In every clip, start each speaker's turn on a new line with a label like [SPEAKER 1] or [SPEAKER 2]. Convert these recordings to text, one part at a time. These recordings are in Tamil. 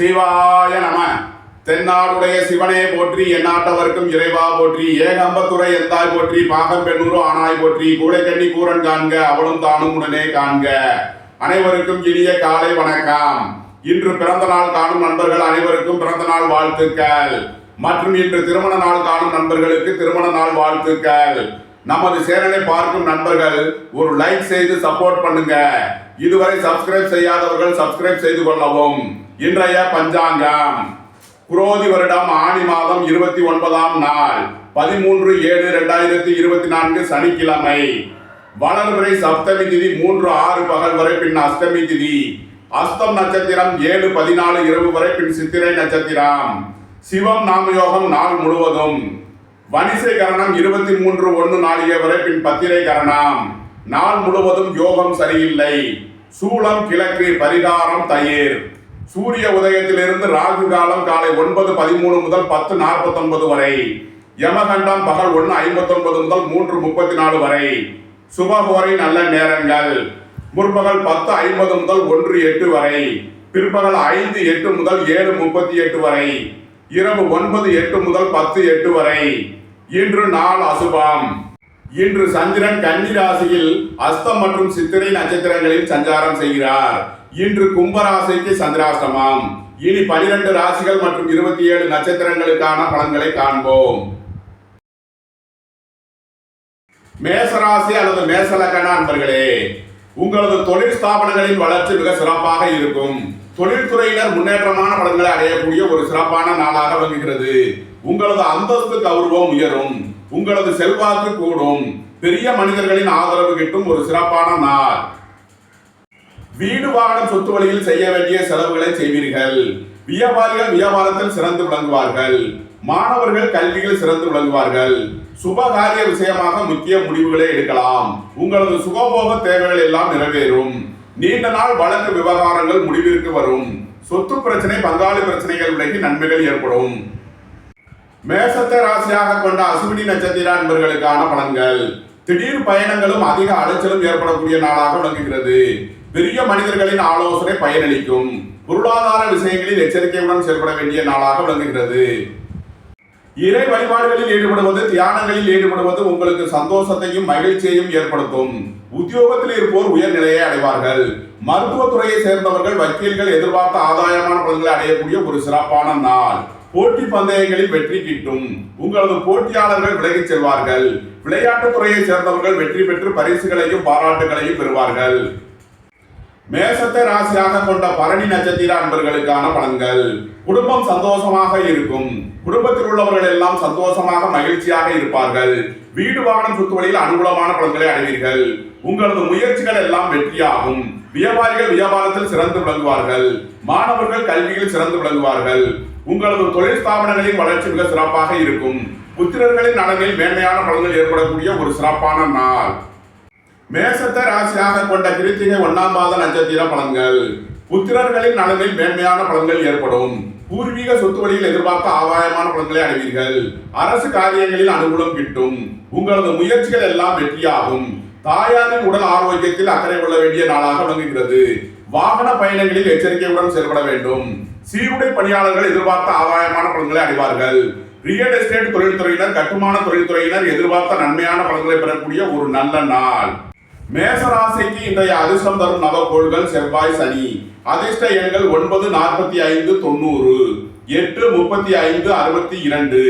[SPEAKER 1] சிவாய நம. தென்னாடுடைய சிவனே போற்றி, எந்நாட்டவர்க்கும் இறைவா போற்றி, ஏகம்பத்துறை எந்தாய் போற்றி, பாகம் பெண்ணூறு ஆனாய் போற்றி, கூளைக்கண்ணி கூரன் காண்க அவளும் தானும் உடனே காண்க. அனைவருக்கும் இனிய காலை வணக்கம். இன்று பிறந்த நாள் காணும் நண்பர்கள் அனைவருக்கும் பிறந்த நாள் வாழ்த்துக்கள். மற்றும் இன்று திருமண நாள் காணும் நண்பர்களுக்கு திருமண நாள் வாழ்த்துக்கள். நமது சேனலை பார்க்கும் நண்பர்கள் ஒரு லைக் செய்து சப்போர்ட் பண்ணுங்க. இதுவரை சப்ஸ்கிரைப் செய்யாதவர்கள் சப்ஸ்கிரைப் செய்து கொள்ளவும். இன்றைய பஞ்சாங்கம் குரோதி வருடம் ஆனி மாதம் 29ஆம் நாள் 13/7/2024 சனிக்கிழமை. வளர்பிறை சப்தமி திதி 3:06 பகல் வரை, பின் அஷ்டமி திதி. அஸ்தம் நட்சத்திரம் 7:14 இரவு வரை, பின் சித்திரை நட்சத்திரம். சிவம் நாமயோகம் நாள் முழுவதும். வணிசை கரணம் 23:1 நாளிகை வரை, பின் பத்திரை கரணம். நாள் முழுவதும் யோகம் சரியில்லை. சூலம் கிழக்கு, பரிகாரம் தயிர். சூரிய உதயத்திலிருந்து ராகு காலம் காலை 9:13 முதல் 10:49 வரை. யமகண்டம் பகல் 1:59 முதல் 3:34 வரை. சுபகோரை நல்ல நேரங்கள் முற்பகல் 10:50 முதல் 1:08 வரை. பிற்பகல் 5:08 முதல் 7:38 வரை. இரவு 9:08 முதல் 10:08 வரை. இன்று நாள் அசுபம். இன்று சந்திரன் கன்னி ராசியில் அஸ்தம் மற்றும் சித்திரை நட்சத்திரங்களில் சஞ்சாரம் செய்கிறார். இன்று கும்பராசிக்கு சந்திராஷ்டமம். இனி 12 ராசிகள் மற்றும் 27 நட்சத்திரங்களுக்கான பலன்களை காண்போம். மேசராசி அல்லது மேசலக்கண அன்பர்களே, உங்களது தொழில் ஸ்தாபனங்களின் வளர்ச்சி மிக சிறப்பாக இருக்கும். தொழில்துறையினர் முன்னேற்றமான பலன்களை அடையக்கூடிய ஒரு சிறப்பான நாளாக விளங்குகிறது. உங்களது அந்தஸ்து கௌரவம் உயரும். உங்களது செல்வாக்கு கூடும். பெரிய மனிதர்களின் ஆதரவு கிட்டும் ஒரு சிறப்பான நாள். வீடு வாகனம் சொத்து வழியில் செய்ய வேண்டிய செலவுகளை செய்வீர்கள். வியாபாரிகள் வியாபாரத்தில் சிறந்து விளங்குவார்கள். மாணவர்கள் கல்வியில் சிறந்து விளங்குவார்கள். சுபகாரிய விஷயமாக முக்கிய முடிவுகளை எடுக்கலாம். உங்களது சுகபோக தேவைகள் எல்லாம் நிறைவேறும். நீண்ட நாள் வழக்கு விவகாரங்கள் முடிவிற்கு வரும். சொத்து பிரச்சனை, பங்காளி பிரச்சனைகள் விலகி நன்மைகள் ஏற்படும். மேசத்தை ராசியாக கொண்ட அசுவினி நட்சத்திர அன்பர்களுக்கான பலன்கள். திடீர் பயணங்களும் அதிக அலைச்சலும் ஏற்படக்கூடிய நாளாக விளங்குகிறது. பெரிய மனிதர்களின் ஆலோசனை பயனளிக்கும். பொருளாதார விஷயங்களில் எச்சரிக்கையுடன் செயல்பட வேண்டிய நாளாக விளங்குகிறது. இறை வழிபாடுகளில் ஈடுபடுவது, தியானங்களில் ஈடுபடுவது உங்களுக்கு சந்தோஷத்தையும் மகிழ்ச்சியையும் ஏற்படுத்தும். உத்தியோகத்தில் இருப்போர் உயர்நிலையை அடைவார்கள். மருத்துவத்துறையை சேர்ந்தவர்கள், வக்கீல்கள் எதிர்பார்த்த ஆதாயமான பலன்களை அடையக்கூடிய ஒரு சிறப்பான நாள். போட்டி பந்தயங்களில் வெற்றி கிட்டும். உங்களது போட்டியாளர்கள் விலகிச் செல்வார்கள். விளையாட்டுத் துறையை சேர்ந்தவர்கள் வெற்றி பெற்று பரிசுகளையும் பாராட்டுகளையும் பெறுவார்கள். மேசத்தை ராசியாக கொண்ட பரணி நட்சத்திர அன்பர்களுக்கான பலன்கள். குடும்பம் சந்தோஷமாக இருக்கும். குடும்பத்தில் உள்ளவர்கள் எல்லாம் சந்தோஷமாக மகிழ்ச்சியாக இருப்பார்கள். வீடு வாகனம் சொத்து வழியில் அனுகூலமான பலன்களை அடைவீர்கள். உங்களது முயற்சிகள் எல்லாம் வெற்றியாகும். வியாபாரிகள் வியாபாரத்தில் சிறந்து விளங்குவார்கள். மாணவர்கள் கல்வியில் சிறந்து விளங்குவார்கள். உங்களது தொழில் ஸ்தாபனங்களின் வளர்ச்சி மிக சிறப்பாக இருக்கும். புத்திரர்களின் நலனில் மேன்மையான பலன்கள் ஏற்படக்கூடிய ஒரு சிறப்பான நாள். மேசத்தை ராசியாக கொண்ட கிருத்திகை 1ஆம் பாத நட்சத்திர பலன்கள். புத்திரர்களின் நலனில் மேன்மையான பலன்கள் ஏற்படும். பூர்வீக சொத்து வழியில் எதிர்பார்த்த ஆதாயமான பலன்களை அடைவீர்கள். அரசு காரியங்களில் அனுகூலம் கிட்டும். உங்களது முயற்சிகள் எல்லாம் வெற்றியாகும். தாயாரின் உடல் ஆரோக்கியத்தில் அக்கறை கொள்ள வேண்டிய நாளாக விளங்குகிறது. வாகன பயணங்களில் எச்சரிக்கையுடன் செயல்பட வேண்டும். சீருடை பணியாளர்கள் எதிர்பார்த்த ஆதாயமான பலன்களை அடைவார்கள். ரியல் எஸ்டேட் தொழில்துறையினர், கட்டுமான தொழில்துறையினர் எதிர்பார்த்த நன்மையான பலன்களை பெறக்கூடிய ஒரு நல்ல நாள். மேசராசிக்கு இன்றைய அதிர்ஷ்டம் தரும் நவகோள்கள் செவ்வாய், சனி. அதிர்ஷ்ட எண்கள் 9, 45, 90, 8, 35, 62.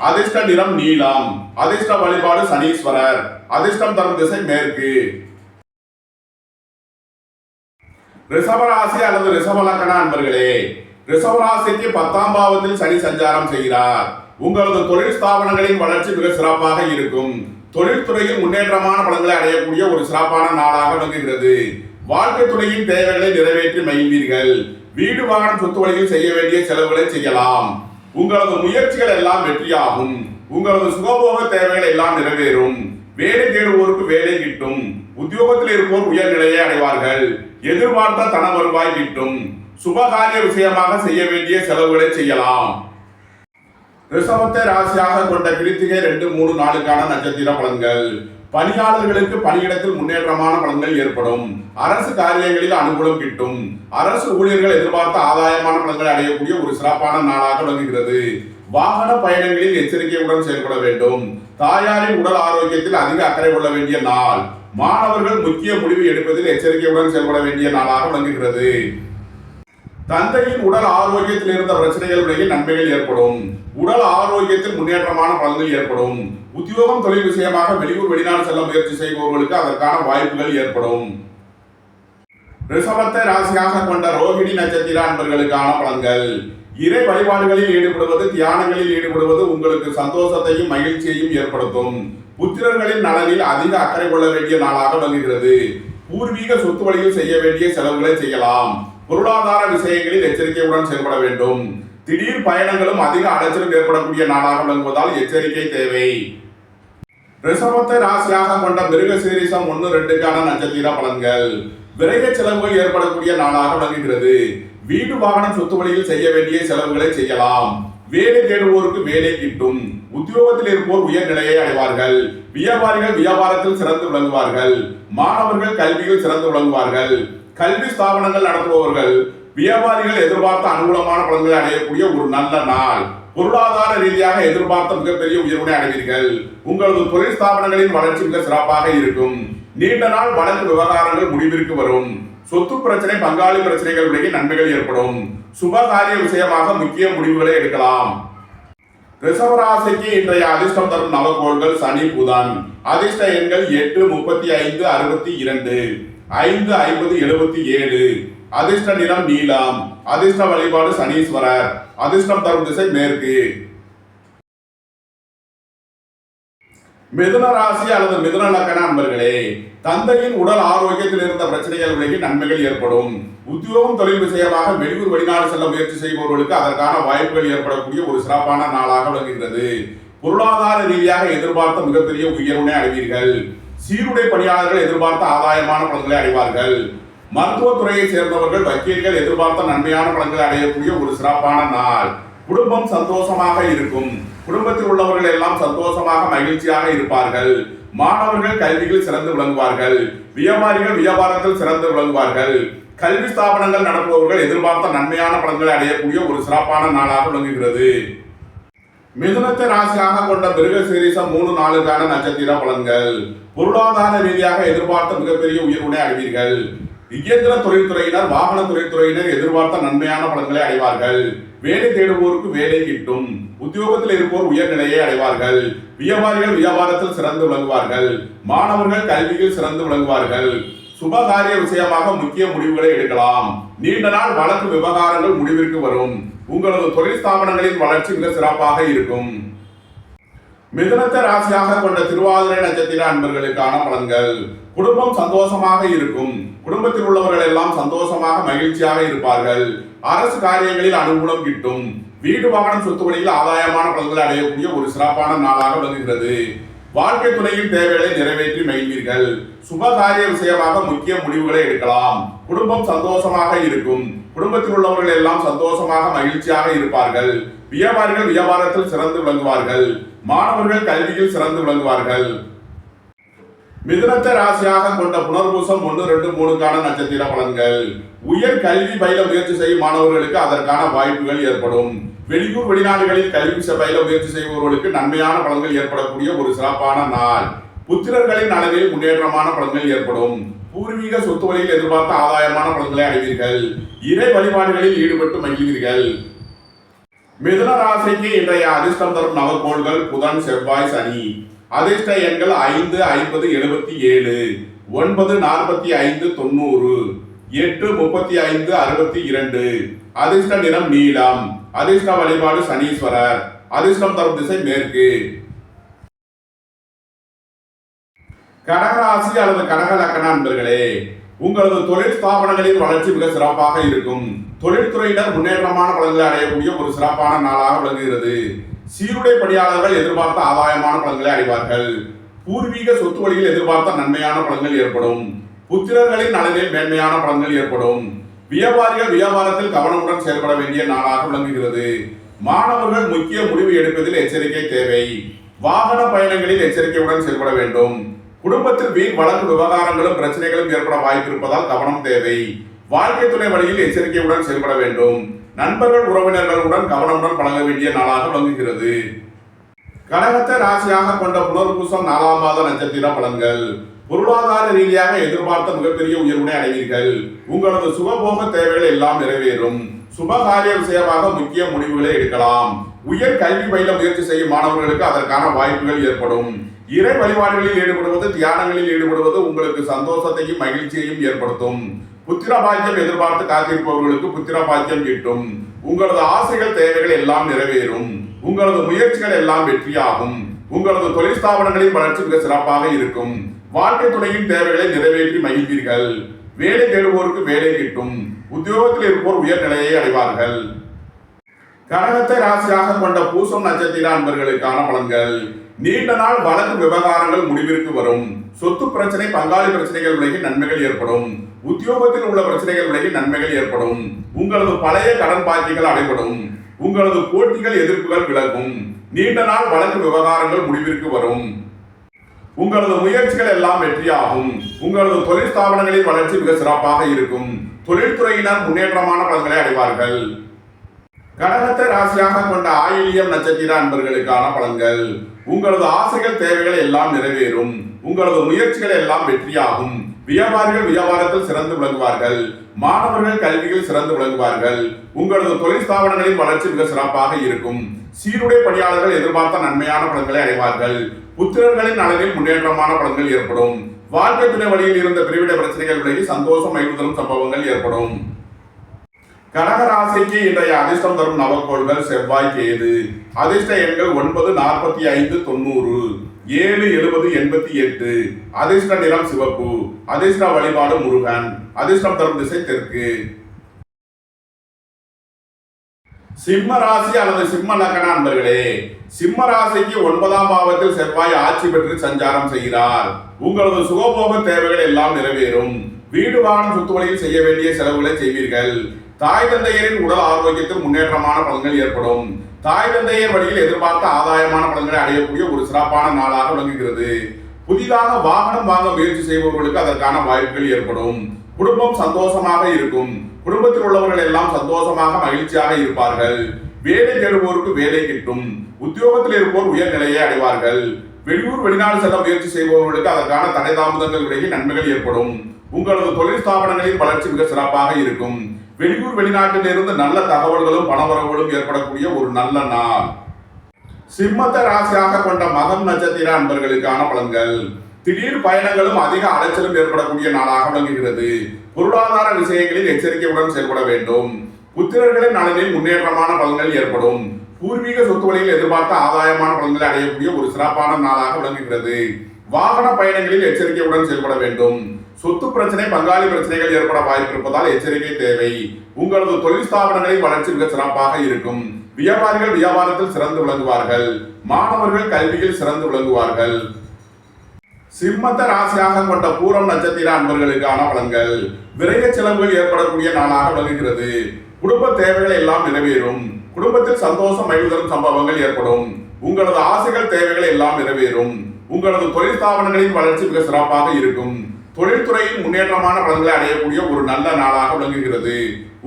[SPEAKER 1] அதிர்ஷ்ட நிறம் நீலம். அதிர்ஷ்ட வழிபாடு சனீஸ்வரர். அதிர்ஷ்டம் தரும் திசை மேற்கு. ரிஷபராசி அல்லது ரிஷபலக்கண அன்பர்களே, ரிஷபராசிக்கு 10ஆம் பாவத்தில் சனி சஞ்சாரம் செய்கிறார். உங்களது தொழில் ஸ்தாபனங்களின் வளர்ச்சி மிக சிறப்பாக இருக்கும். தொழில்துறையில் முன்னேற்றமான பலன்களை அடையக்கூடிய ஒரு சிறப்பான நாளாக விளங்குகிறது. வாழ்க்கை துறையின் தேவைகளை நிறைவேற்றி மகிழ்வீர்கள். வீடு வாகனம் சொத்து வழியில் செய்ய வேண்டிய செலவுகளை செய்யலாம். உங்களது முயற்சிகள் எல்லாம் வெற்றியாகும். உங்களது சுகபோக தேவைகள் எல்லாம் நிறைவேறும். வேலை தேடுவோருக்கு வேலை கிட்டும். உத்தியோகத்தில் இருப்போர் உயர்நிலையை அடைவார்கள். எதிர்பார்த்த தன வருவாய் கிட்டும். சுபகாரிய விஷயமாக செய்ய வேண்டிய செலவுகளை செய்யலாம். ரிஷபத்தை ராசியாக கொண்ட கிருத்திகை 2, 3 நாளுக்கான நட்சத்திர பலன்கள். பணியாளர்களுக்கு பணியிடத்தில் முன்னேற்றமான பலன்கள் ஏற்படும். அரசு காரியங்களில் அனுகூலம் கிட்டும். அரசு ஊழியர்கள் எதிர்பார்த்த ஆதாயமான பலன்களை அடையக்கூடிய ஒரு சிறப்பான நாளாக விளங்குகிறது. வாகன பயணங்களில் எச்சரிக்கையுடன் செயல்பட வேண்டும். தாயாரின் உடல் ஆரோக்கியத்தில் அதிக அக்கறை கொள்ள வேண்டிய நாள். மாணவர்கள் முக்கிய முடிவு எடுப்பதில் எச்சரிக்கையுடன் செயல்பட வேண்டிய நாளாக விளங்குகிறது. தந்தையின் உடல் ஆரோக்கியத்தில் இருந்த பிரச்சனைகள் விலகி நன்மைகள் ஏற்படும். உடல் ஆரோக்கியத்தில் முன்னேற்றமான பலன்கள் ஏற்படும். உத்தியோகம் தொழில் விஷயமாக வெளியூர் வெளிநாடு செல்ல முயற்சி செய்பவர்களுக்கு அதற்கான வாய்ப்புகள் ஏற்படும். ரிஷபத்தை ராசியாக கொண்ட ரோகிணி நட்சத்திர அன்பர்களுக்கான பலன்கள். இறை வழிபாடுகளில் ஈடுபடுவது, தியானங்களில் ஈடுபடுவது உங்களுக்கு சந்தோஷத்தையும் மகிழ்ச்சியையும் ஏற்படுத்தும். புத்திரர்களின் நலனில் அதிக அக்கறை கொள்ள வேண்டிய நாளாக விளங்குகிறது. பூர்வீக சொத்து வழியில் செய்ய வேண்டிய செலவுகளை செய்யலாம். பொருளாதார விஷயங்களில் எச்சரிக்கையுடன் செயல்பட வேண்டும். திடீர் பயணங்களும் அதிக அலைச்சலும் ஏற்படக்கூடிய நாளாக விளங்குவதால் எச்சரிக்கை தேவை. ரிஷபத்தை ராசியாக கொண்ட மிருகசீரிஷம் 1-2க்கான நட்சத்திர பலன்கள். விரைய செலவுகள் ஏற்படக்கூடிய நாளாக விளங்குகிறது. வீடு வாகனம் சொத்து வழியில் செய்ய வேண்டிய செலவுகளை செய்யலாம். வேலை தேடுவோருக்கு வேலை கிட்டும். உத்தியோகத்தில் இருப்போர் உயர்நிலையை அடைவார்கள். வியாபாரிகள் வியாபாரத்தில் சிறந்து விளங்குவார்கள். மாணவர்கள் கல்வியில் சிறந்து விளங்குவார்கள். கல்வி ஸ்தாபனங்கள் நடத்துபவர்கள் வியாபாரிகள் எதிர்பார்த்த அனுகூலமான பலன்களை அடையக்கூடிய ஒரு நல்ல நாள். பொருளாதார ரீதியாக எதிர்பார்த்த மிகப்பெரிய உயர்வினை அடைவீர்கள். உங்களது தொழில் ஸ்தாபனங்களின் வளர்ச்சி மிக சிறப்பாக இருக்கும். நீண்ட நாள் வழக்கு விவகாரங்கள் முடிவிற்கு வரும். சொத்து பிரச்சனை, பங்காளி பிரச்சனைகள் விலகி நன்மைகள் ஏற்படும். சுபகாரிய விஷயமாக முக்கிய முடிவுகளை எடுக்கலாம். ரிஷபராசிக்கு இன்றைய அதிர்ஷ்டம் தரும் நவகோள்கள் சனி, புதன். அதிர்ஷ்ட எண்கள் 8, 35, 62, 5, 50, 77. அதிர்ஷ்ட நிறம் நீலம். அதிர்ஷ்ட வழிபாடு சனீஸ்வரர். அதிர்ஷ்டம் தரும் திசை மேற்கு. மிதுன ராசி அல்லது மிதுன லக்ன அன்பர்களே, தந்தையின் உடல் ஆரோக்கியத்தில் இருந்த பிரச்சனைகள் விலகி நன்மைகள் ஏற்படும். உத்தியோகம் தொழில் விஷயமாக வெளியூர் வெளிநாடு செல்ல முயற்சி செய்பவர்களுக்கு அதற்கான வாய்ப்புகள் ஏற்படக்கூடிய ஒரு சிறப்பான நாளாக விளங்குகிறது. பொருளாதார ரீதியாக எதிர்பார்த்த மிகப்பெரிய உயர்வினை அடைவீர்கள். சீருடை பணியாளர்கள் எதிர்பார்த்த ஆதாயமான பலன்களை அடைவார்கள். மருத்துவத்துறையை சேர்ந்தவர்கள், வக்கீல்கள் எதிர்பார்த்த நன்மையான பலன்களை அடையக்கூடிய ஒரு சிறப்பான நாள். குடும்பம் சந்தோஷமாக இருக்கும். குடும்பத்தில் உள்ளவர்கள் எல்லாம் சந்தோஷமாக மகிழ்ச்சியாக இருப்பார்கள். மாணவர்கள் கல்வியில் சிறந்து விளங்குவார்கள். வியாபாரிகள் வியாபாரத்தில் சிறந்து விளங்குவார்கள். கல்வி ஸ்தாபனங்கள் நடத்துபவர்கள் எதிர்பார்த்த நன்மையான பலன்களை அடையக்கூடிய ஒரு சிறப்பான நாளாக விளங்குகிறது. மிதுனத்தை ராசியாக கொண்ட மிருகசீரிஷம் 3-4க்கான நட்சத்திர பலன்கள். பொருளாதார ரீதியாக எதிர்பார்த்த மிகப்பெரிய உயர்வினை அடைவீர்கள். இயந்திர தொழில்துறையினர், வாகன தொழில்துறையினர் எதிர்பார்த்த நன்மையான பலன்களை அடைவார்கள். வேலை தேடுவோருக்கு வேலை கிட்டும். உத்தியோகத்தில் இருப்போர் உயர்நிலையை அடைவார்கள். வியாபாரிகள் வியாபாரத்தில் சிறந்து விளங்குவார்கள். மாணவர்கள் கல்வியில் சிறந்து விளங்குவார்கள். சுபகாரிய விஷயமாக முக்கிய முடிவுகளை எடுக்கலாம். நீண்ட நாள் வழக்கு விவகாரங்கள் முடிவிற்கு வரும். உங்களது தொழில் ஸ்தாபனங்களின் வளர்ச்சி மிக சிறப்பாக இருக்கும். மிதுனத்தை ராசியாக கொண்ட திருவாதிரை நட்சத்திர அன்பர்களுக்கான பலன்கள். குடும்பம் சந்தோஷமாக இருக்கும். குடும்பத்தில் உள்ளவர்கள் எல்லாம் சந்தோஷமாக மகிழ்ச்சியாக இருப்பார்கள். அரசு காரியங்களில் அனுகூலம் கிட்டும். வீடு வாகனம் சொத்து வழியில் ஆதாயமான பலன்களை அடையக்கூடிய ஒரு சிறப்பான நாளாக விளங்குகிறது. வாழ்க்கை துணையின் தேவைகளை நிறைவேற்றி மகிழ்வீர்கள். சுபகாரிய விஷயமாக முக்கிய முடிவுகளை எடுக்கலாம். குடும்பம் சந்தோஷமாக இருக்கும். குடும்பத்தில் உள்ளவர்கள் எல்லாம் சந்தோஷமாக மகிழ்ச்சியாக இருப்பார்கள். வியாபாரிகள் வியாபாரத்தில் சிறந்து விளங்குவார்கள். மாணவர்கள் கல்வியில் சிறந்து விளங்குவார்கள். மிதுனத்தை ராசியாக கொண்ட புனர்பூசம் 1-2-3க்கான நட்சத்திர பலன்கள். உயர் கல்வி பயில முயற்சி செய்யும் மாணவர்களுக்கு அதற்கான வாய்ப்புகள் ஏற்படும். வெளியூர் வெளிநாடுகளில் கல்வி பயில முயற்சி செய்பவர்களுக்கு நன்மையான பலன்கள் ஏற்படக்கூடிய ஒரு சிறப்பான நாள். புத்திரர்களின் அளவில் முன்னேற்றமான பலன்கள் ஏற்படும். பூர்வீக சொத்து வழியில் எதிர்பார்த்த ஆதாயமான பலன்களை அடைவீர்கள். இறை வழிபாடுகளில் ஈடுபட்டு மகிழ்வீர்கள். மிதுன ராசிக்கு இன்றைய அதிர்ஷ்டம் தரும் நவகோள்கள் புதன், செவ்வாய், சனி. அதிர்ஷ்ட எண்கள் 5, 50, 77, 9, 45, 90, 8, 35, 62. அதிர்ஷ்ட நிறம் நீலம். அதிர்ஷ்ட வழிபாடு சனீஸ்வரர். அதிர்ஷ்டம் தரும் திசை மேற்கு. கடகராசி அல்லது கடக லக்ன அன்பர்களே, உங்களது தொழில் ஸ்தாபனங்களின் வளர்ச்சி மிக சிறப்பாக இருக்கும். தொழில்துறையினர் முன்னேற்றமான பலன்களை அடையக்கூடிய ஒரு சிறப்பான நாளாக விளங்குகிறது. சீருடை பணியாளர்கள் எதிர்பார்த்த ஆதாயமான பலன்களை அடைவார்கள். பூர்வீக சொத்து வழியில் எதிர்பார்த்த நன்மையான பலன்கள் ஏற்படும். புத்திரர்களின் நலனில் மேன்மையான பலன்கள் ஏற்படும். வியாபாரிகள் வியாபாரத்தில் கவனமுடன் செயல்பட வேண்டிய நாளாக விளங்குகிறது. மாணவர்கள் முக்கிய முடிவு எடுப்பதில் எச்சரிக்கை தேவை. வாகன பயணங்களில் எச்சரிக்கையுடன் செயல்பட வேண்டும். குடும்பத்தில் வீண் வழக்கு விவகாரங்களும் பிரச்சனைகளும் ஏற்பட வாய்ப்பு இருப்பதால் கவனம் தேவை. வாழ்க்கை துணை வழியில் எச்சரிக்கையுடன் செயல்பட வேண்டும். நண்பர்கள் உறவினர்களுடன் கவனமுடன் பழக வேண்டிய நாளாக விளங்குகிறது. கடகத்தை ராசியாக கொண்ட புனர்பூசம் 4ஆம் மாத நட்சத்திர பலன்கள். பொருளாதார ரீதியாக எதிர்பார்த்த மிகப்பெரிய உயர்வினை அடைவீர்கள். உங்களது சுகபோக தேவைகள் எல்லாம் நிறைவேறும். சுபகாரிய விஷயமாக முக்கிய முடிவுகளை எடுக்கலாம். உயர் கல்வி பயில முயற்சி செய்யும் மாணவர்களுக்கு அதற்கான வாய்ப்புகள் ஏற்படும். இறை வழிபாடுகளில் ஈடுபடுவது, தியானங்களில் ஈடுபடுவது உங்களுக்கு சந்தோஷத்தையும் மகிழ்ச்சியையும் ஏற்படுத்தும். புத்திர பாக்கியம் எதிர்பார்த்து காத்திருப்பவர்களுக்கு புத்திர பாக்கியம் கிட்டும். உங்களது ஆசைகள் தேவைகள் எல்லாம் நிறைவேறும். உங்களது முயற்சிகள் எல்லாம் வெற்றியாகும். உங்களது தொழில் ஸ்தாபனங்களின் வளர்ச்சி மிக சிறப்பாக இருக்கும். வாழ்க்கை துணையின் தேவைகளை நிறைவேற்றி மகிழ்வீர்கள். வேலை தேடுவோருக்கு வேலை கிட்டும். உத்தியோகத்தில் இருப்போர் உயர்நிலையை அடைவார்கள். கடகத்தை ராசியாக கொண்ட பூசம் நட்சத்திர அன்பர்களுக்கான பலன்கள். நீண்ட நாள் வழக்கு விவகாரங்கள் முடிவிற்கு வரும். சொத்து பிரச்சனை, பங்காளி பிரச்சனைகள் விலகி நன்மைகள் ஏற்படும். உத்தியோகத்தில் உள்ள பிரச்சனைகள் விலகி நன்மைகள் ஏற்படும். உங்களது பழைய கடன் பாக்கிகள் அடைபடும். உங்களது போட்டிகள் எதிர்ப்புகள் விலகும். நீண்ட நாள் வழக்கு விவகாரங்கள் முடிவிற்கு வரும். உங்களது முயற்சிகள் எல்லாம் வெற்றியாகும். உங்களது தொழில் ஸ்தாபனங்களின் வளர்ச்சி மிக சிறப்பாக இருக்கும். தொழில்துறையினர் முன்னேற்றமான பலன்களை அடைவார்கள். கடகத்தை ராசியாக கொண்ட ஆயில்யம் நட்சத்திர அன்பர்களுக்கான பலன்கள். உங்களது ஆசைகள் தேவைகள் எல்லாம் நிறைவேறும். உங்களது முயற்சிகள் எல்லாம் வெற்றியாகும். வியாபாரிகள் வியாபாரத்தில் சிறந்து விளங்குவார்கள். மாணவர்கள் கல்வியில் சிறந்து விளங்குவார்கள். உங்களது தொழில் ஸ்தாபனங்களின் வளர்ச்சி மிக சிறப்பாக இருக்கும். சீருடை பணியாளர்கள் எதிர்பார்த்த நன்மையான பலன்களை அடைவார்கள். புத்திரர்களின் நலனில் முன்னேற்றமான பலன்கள் ஏற்படும். வாழ்க்கை துணை வழியில் இருந்த பிரிவிட பிரச்சனைகள் விலகி சந்தோஷம் மகிழ்தலும் சம்பவங்கள் ஏற்படும். கடகராசிக்கு இன்றைய அதிர்ஷ்டம் தரும் நவக்கோள்கள் செவ்வாய், கேது. அதிர்ஷ்ட எண்கள் 9, 45, 90, 7, 70, 88. அதிர்ஷ்ட நிறம் சிவப்பு. அதிர்ஷ்ட வழிபாடு முருகன். அதிர்ஷ்டம் தரும் திசை தெற்கு. சிம்ம ராசி அல்லது சிம்ம லக்ன அன்பர்களே, சிம்ம ராசிக்கு 9ஆம் பாவத்தில் செவ்வாய் ஆட்சி பெற்று சஞ்சாரம் செய்கிறார். உங்களது சுகபோக தேவைகள் எல்லாம் நிறைவேறும். வீடு வாகனம் சொத்து வழியில் செய்ய வேண்டிய செலவுகளை செய்வீர்கள். தாய் தந்தையரின் உடல் ஆரோக்கியத்தில் முன்னேற்றமான பலன்கள் ஏற்படும். தாய் தந்தையர் வழியில் எதிர்பார்த்த ஆதாயமான பலன்களை அடையக்கூடிய ஒரு சிறப்பான நாளாக விளங்குகிறது. புதிதாக வாகனம் வாங்க முயற்சி செய்பவர்களுக்கு அதற்கான வாய்ப்புகள் ஏற்படும். குடும்பம் சந்தோஷமாக இருக்கும். குடும்பத்தில் உள்ளவர்கள் எல்லாம் சந்தோஷமாக மகிழ்ச்சியாக இருப்பார்கள். வேலை தேடுவோருக்கு வேலை கிட்டும். உத்தியோகத்தில் இருப்போர் உயர்நிலையை அடைவார்கள். வெளியூர் வெளிநாடு செல்ல முயற்சி செய்பவர்களுக்கு அதற்கான தடை தாமதங்கள் விலகி நன்மைகள் ஏற்படும். உங்களது தொழில் ஸ்தாபனங்களின் வளர்ச்சி மிக சிறப்பாக இருக்கும். வெளியூர் வெளிநாட்டில் இருந்து நல்ல தகவல்களும் பணவரவுகளும் ஏற்படக்கூடிய ஒரு நல்ல நாள். சிம்மத்தை ராசியாக கொண்ட மகம் நட்சத்திர அன்பர்களுக்கான பலன்கள். திடீர் பயணங்களும் அதிக அலைச்சலும் ஏற்படக்கூடிய நாளாக விளங்குகிறது. பொருளாதார விஷயங்களில் எச்சரிக்கையுடன் செயல்பட வேண்டும். புத்திரர்களின் நலனில் முன்னேற்றமான பலன்கள் ஏற்படும். பூர்வீக சொத்து வழியில் எதிர்பார்த்த ஆதாயமான பலன்களை அடையக்கூடிய ஒரு சிறப்பான நாளாக விளங்குகிறது. வாகன பயணங்களில் எச்சரிக்கையுடன் செயல்பட வேண்டும். சொத்து பிரச்சனை, பங்காளி பிரச்சனைகள் ஏற்பட வாய்ப்பு இருப்பதால் எச்சரிக்கை தேவை. உங்களது தொழில் ஸ்தாபனங்களின் வளர்ச்சி மிக சிறப்பாக இருக்கும். வியாபாரிகள் வியாபாரத்தில் சிறந்து விளங்குவார்கள். மாணவர்கள் கல்வியில் சிறந்து விளங்குவார்கள். சிம்மத்தை ராசியாக கொண்ட பூரம் நட்சத்திர அன்பர்களுக்கான பலன்கள். விரைய செலவுகள் ஏற்படக்கூடிய நாளாக விளங்குகிறது. குடும்ப தேவைகள் எல்லாம் நிறைவேறும். குடும்பத்தில் சந்தோஷம் மகிழ்தலும் சம்பவங்கள் ஏற்படும். உங்களது ஆசைகள் தேவைகள் எல்லாம் நிறைவேறும். உங்களது தொழில் ஸ்தாபனங்களின் வளர்ச்சி மிக சிறப்பாக இருக்கும். தொழில்துறையின் முன்னேற்றமான பலன்களை அடையக்கூடிய ஒரு நல்ல நாளாக விளங்குகிறது.